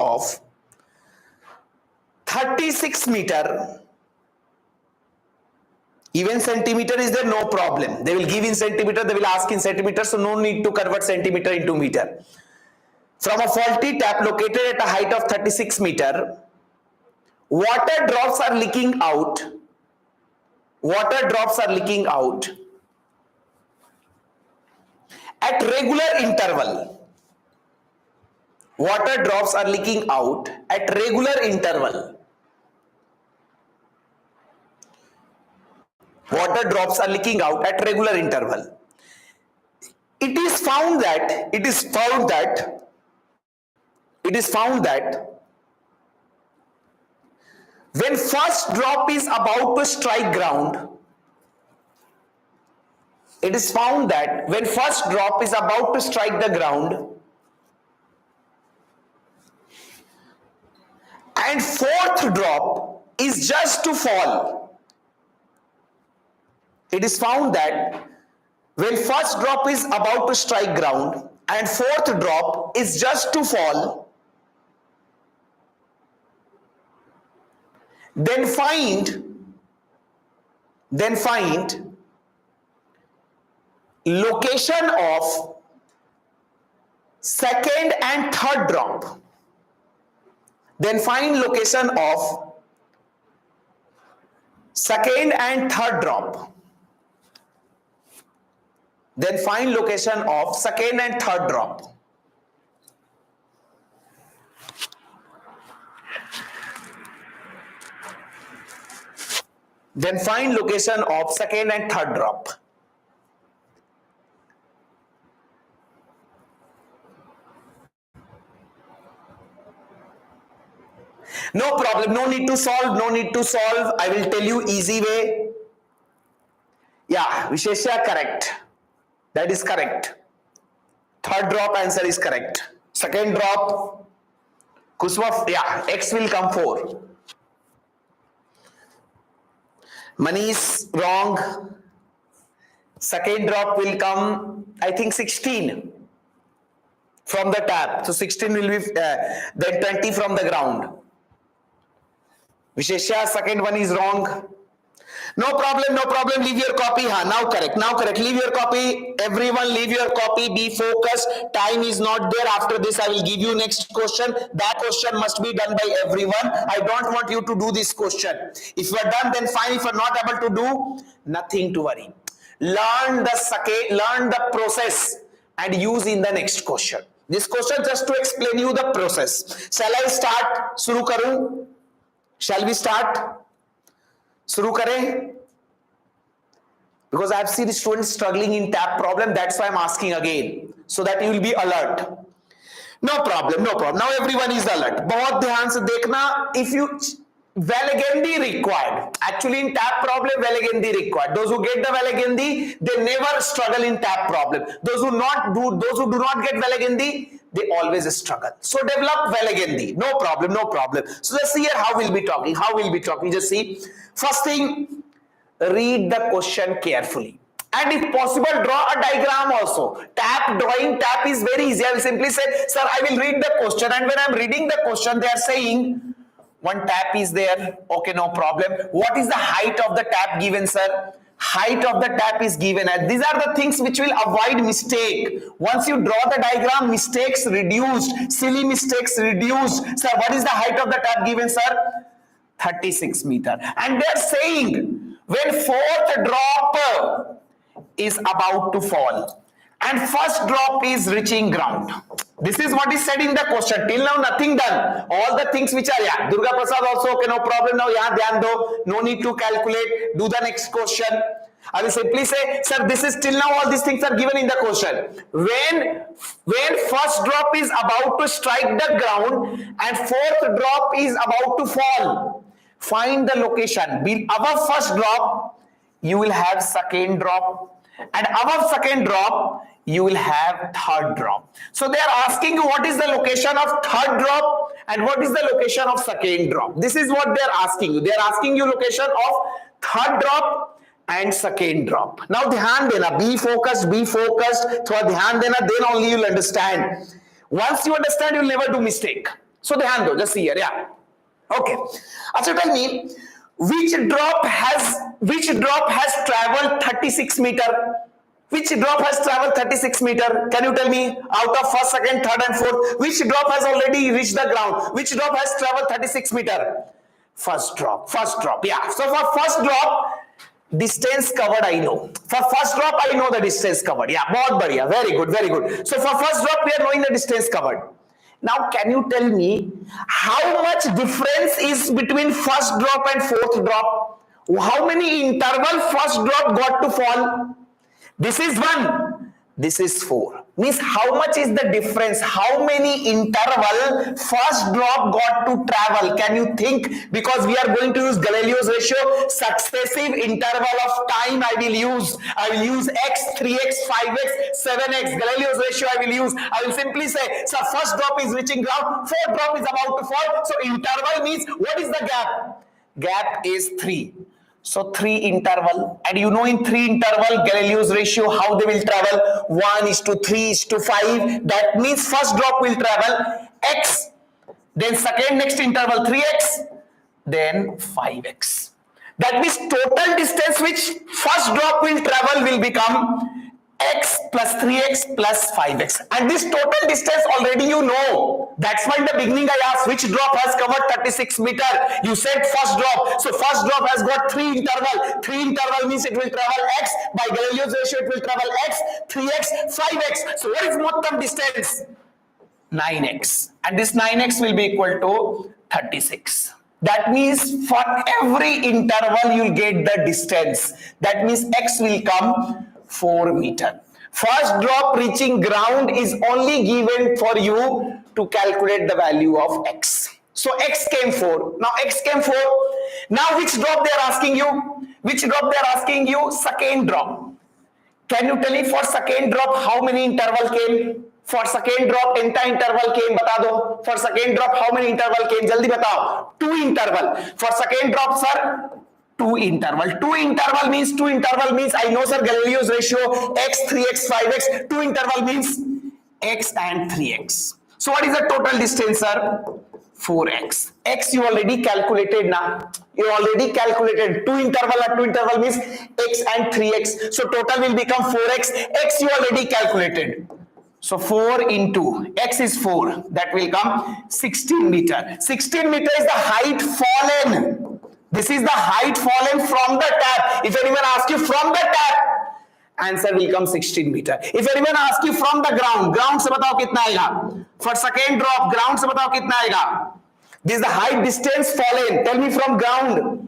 S1: of, 36 meter. Even centimeter is there, no problem. They will give in centimeter, they will ask in centimeter, so no need to convert centimeter into meter. From a faulty tap located at a height of 36 meter, water drops are leaking out. At regular interval. Water drops are leaking out at regular interval. Water drops are leaking out at regular interval. It is found that when first drop is about to strike ground, and fourth drop is just to fall. It is found that when first drop is about to strike ground and fourth drop is just to fall, then find location of second and third drop. Then find location of second and third drop. Then find location of second and third drop. Then find location of second and third drop. No problem, no need to solve, no need to solve. I will tell you easy way. Yeah, Vishesha, correct. That is correct. Third drop answer is correct. Second drop, Kusma, yeah, X will come 4. Manish, wrong. Second drop will come, I think 16 from the tap. So 16 will be, then 20 from the ground. Vishesha, second one is wrong. No problem, leave your copy. Now correct, leave your copy. Everyone leave your copy, be focused. Time is not there. After this, I will give you next question. That question must be done by everyone. I don't want you to do this question. If you are done, then fine. If you are not able to do, nothing to worry. Learn the process and use in the next question. This question just to explain you the process. Shall I start? Shuru karu? Shall we start? Shuru kare? Because I have seen students struggling in tap problem. That's why I'm asking again, so that you will be alert. No problem. Now everyone is alert. बहुत ध्यान से देखना. If you Valigendi required. Actually, in tap problem, Valigendi required. Those who get the Valigendi, they never struggle in tap problem. Those who do not get Valigendi, they always struggle. So develop Valigendi. No problem. So let's see here how we'll be talking. Just see. First thing, read the question carefully. And if possible, draw a diagram also. Drawing tap is very easy. I will simply say, sir, I will read the question. And when I'm reading the question, they are saying, one tap is there. Okay, no problem. What is the height of the tap given, sir? Height of the tap is given. And these are the things which will avoid mistake. Once you draw the diagram, mistakes reduced. Silly mistakes reduced. Sir, what is the height of the tap given, sir? 36 meter. And they're saying, when fourth drop is about to fall and first drop is reaching ground. This is what is said in the question. Till now, nothing done. All the things which are, yeah, Durga Prasad also, okay, no problem. Now, yeah, dhyan do. No need to calculate. Do the next question. I will simply say, sir, this is till now, all these things are given in the question. When first drop is about to strike the ground and fourth drop is about to fall, find the location. Above first drop, you will have second drop. And above second drop, you will have third drop. So they are asking you what is the location of third drop and what is the location of second drop. This is what they are asking you. They are asking you location of third drop and second drop. Now dhyan dena, be focused. Thoda dhyan dena, then only you will understand. Once you understand, you will never do mistake. So dhyan do, just see here, yeah. Okay. So tell me, which drop has traveled 36 meter? Which drop has traveled 36 meter? Can you tell me, out of first, second, third and fourth, which drop has already reached the ground? Which drop has traveled 36 meter? First drop, yeah. So for first drop, distance covered I know. For first drop, I know the distance covered. Yeah, bahut badhiya, very good. So for first drop, we are knowing the distance covered. Now, can you tell me how much difference is between first drop and fourth drop? How many interval first drop got to fall? This is 1. This is 4. Means how much is the difference? How many interval first drop got to travel? Can you think? Because we are going to use Galileo's ratio. Successive interval of time I will use x, 3x, 5x, 7x. Galileo's ratio I will use. I will simply say, so first drop is reaching ground, fourth drop is about to fall. So interval means, what is the gap? Gap is 3. So 3 interval, and you know in 3 interval Galileo's ratio how they will travel, 1:3:5. That means first drop will travel x, then second next interval 3x, then 5x. That means total distance which first drop will travel will become x plus 3x plus 5x. And this total distance already you know. That's why in the beginning I asked which drop has covered 36 meter. You said first drop. So first drop has got 3 interval. 3 interval means it will travel x. By Galileo's ratio it will travel x, 3x, 5x. So what is mottam distance? 9x. And this 9x will be equal to 36. That means for every interval you will get the distance. That means x will come 4 meter. First drop reaching ground is only given for you to calculate the value of x. So x came 4. Now x came 4. Now which drop they are asking you? Which drop they are asking you? Second drop. Can you tell me for second drop how many interval came? For second drop entire interval came, बता दो. For second drop how many interval came? जल्दी बताओ. 2 interval. For second drop sir, 2 interval. 2 interval means I know sir Galileo's ratio x 3x 5x. 2 interval means x and 3x. So what is the total distance sir? 4x. X you already calculated now. You already calculated. 2 interval means x and 3x. So total will become 4x. X you already calculated. So 4 into x is 4. That will come 16 meter. 16 meter is the height fallen. This is the height fallen from the tap. If anyone asks you from the tap, answer will come 16 meter. If anyone asks you from the ground, ground से बताओ कितना आएगा? For second drop, ground से बताओ कितना आएगा? This is the height distance fallen. Tell me from ground.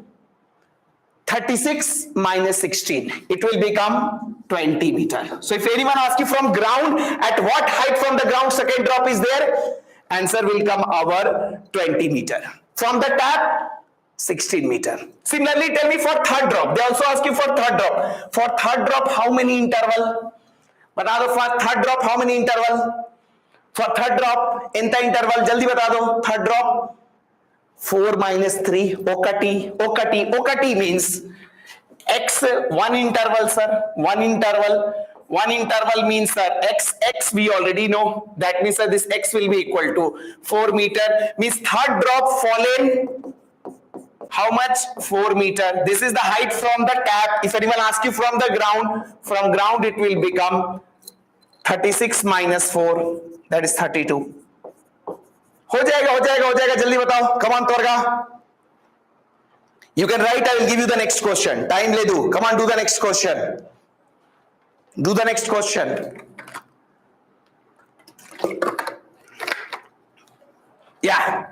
S1: 36 minus 16. It will become 20 meter. So if anyone asks you from ground, at what height from the ground second drop is there? Answer will come our 20 meter. From the tap, 16 meter. Similarly, tell me for third drop. They also ask you for third drop. For third drop, how many interval? बता दो for third drop how many interval? For third drop, entire interval जल्दी बता दो. Third drop 4 minus 3. Okati means x 1 interval sir. 1 interval. 1 interval means sir x we already know. That means sir this x will be equal to 4 meter. Means third drop fallen. How much? 4 meter. This is the height from the tap. If anyone asks you from the ground, from ground it will become 36 minus 4. That is 32. हो जाएगा जल्दी बताओ. Come on Torga. You can write. I will give you the next question. Time ले दो. Come on, do the next question. Do the next question. Yeah.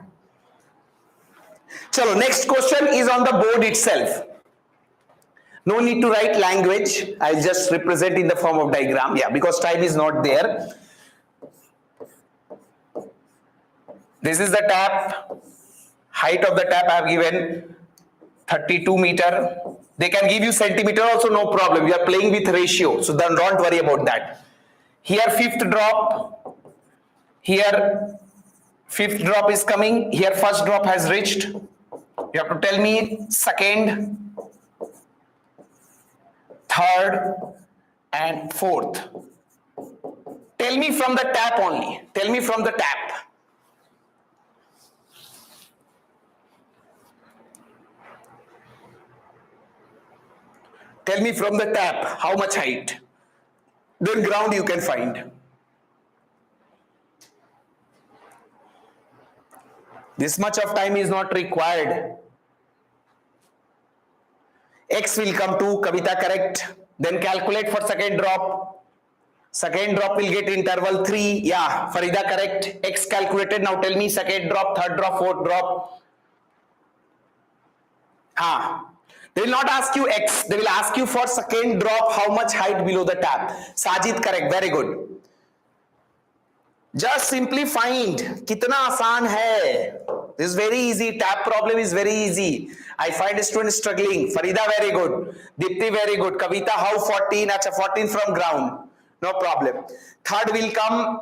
S1: Chalo, next question is on the board itself. No need to write language. I'll just represent in the form of diagram. Yeah, because time is not there. This is the tap. Height of the tap I have given 32 meter. They can give you centimeter also, no problem. We are playing with ratio, so then don't worry about that. Here fifth drop. Here fifth drop is coming. Here first drop has reached. You have to tell me second, third, and fourth. Tell me from the tap only. Tell me from the tap. Tell me from the tap how much height. Then ground you can find. This much of time is not required. X will come to Kavita, correct. Then calculate for second drop. Second drop will get interval 3. Yeah, Farida, correct. X calculated. Now tell me second drop, third drop, fourth drop. They will not ask you X. They will ask you for second drop how much height below the tap. Sajid, correct. Very good. Just simply find. कितना आसान है. This is very easy. Tap problem is very easy. I find students struggling. Farida, very good. Dipti, very good. Kavita, how 14? Acha, 14 from ground. No problem. Third will come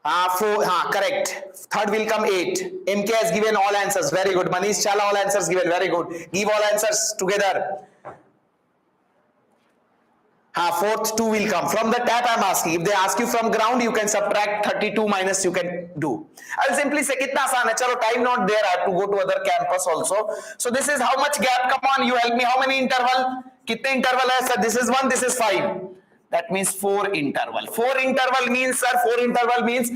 S1: 4. Correct. Third will come 8. MK has given all answers. Very good. Manish Chala, all answers given. Very good. Give all answers together. Fourth 2 will come. From the tap I am asking. If they ask you from ground, you can subtract 32 minus you can do. I will simply say kitna aasan hai. Chalo, time not there. I have to go to other campus also. So this is how much gap. Come on, you help me. How many interval? Kitne interval hai sir? This is 1, this is 5. That means 4 interval. 4 interval means sir, 4 interval means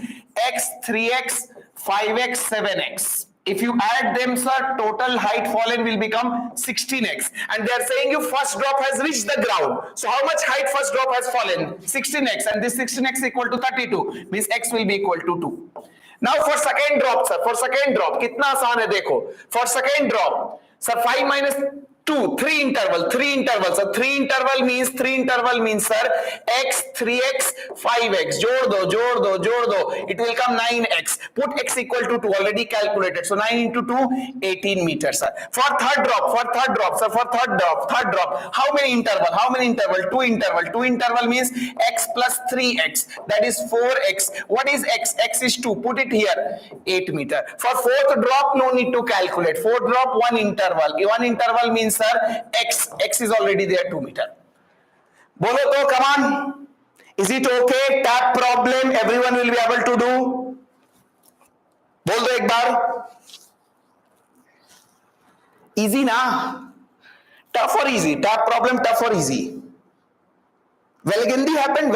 S1: x, 3x, 5x, 7x. If you add them sir, total height fallen will become 16x. And they are saying you first drop has reached the ground. So how much height first drop has fallen? 16x. And this 16x equal to 32. Means x will be equal to 2. Now for second drop sir, for second drop, kitna aasan hai dekho. For second drop, sir 5 minus three interval. So three interval means sir x, 3x, 5x. जोड़ दो. It will come 9x. Put x equal to 2. Already calculated. So 9 into 2, 18 meters, sir. For third drop. How many interval? Two interval means x plus 3x. That is 4x. What is x? X is 2. Put it here. 8 meter. For fourth drop, no need to calculate. Fourth drop, one interval. One interval means sir x. X is already there, 2 meter. Bolo to, come on. Is it okay? Tap problem everyone will be able to do. बोल दो एक बार. Easy ना? Tough or easy? Tap problem tough or easy? Velagendi happened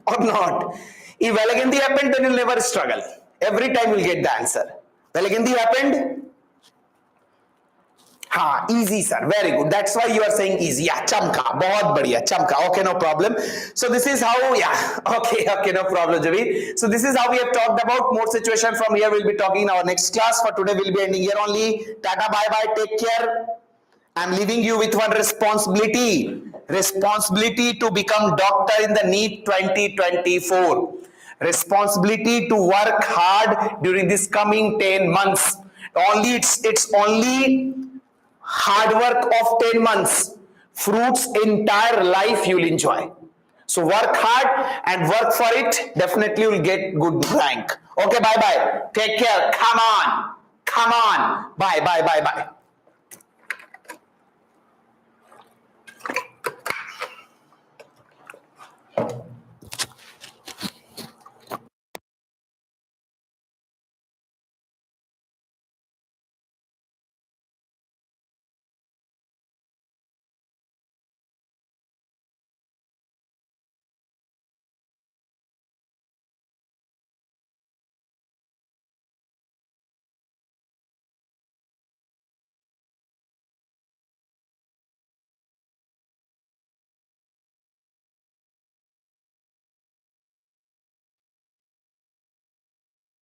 S1: or not? If Velagendi happened, then you'll never struggle. Every time you'll get the answer. Velagendi happened? हाँ, easy sir, very good. That's why you are saying easy. Yeah, chamka, बहुत बढ़िया, chamka. Okay, no problem. So this is how, yeah, okay, no problem, Javi. So this is how we have talked about more situation. From here, we'll be talking in our next class. For today, we'll be ending here only. Tata, bye bye, take care. I'm leaving you with one responsibility to become doctor in the NEET 2024. Responsibility to work hard during this coming 10 months. It's only hard work of 10 months. Fruits entire life you'll enjoy. So work hard and work for it. Definitely you'll get good rank. Okay, bye bye. Take care. Come on. Bye.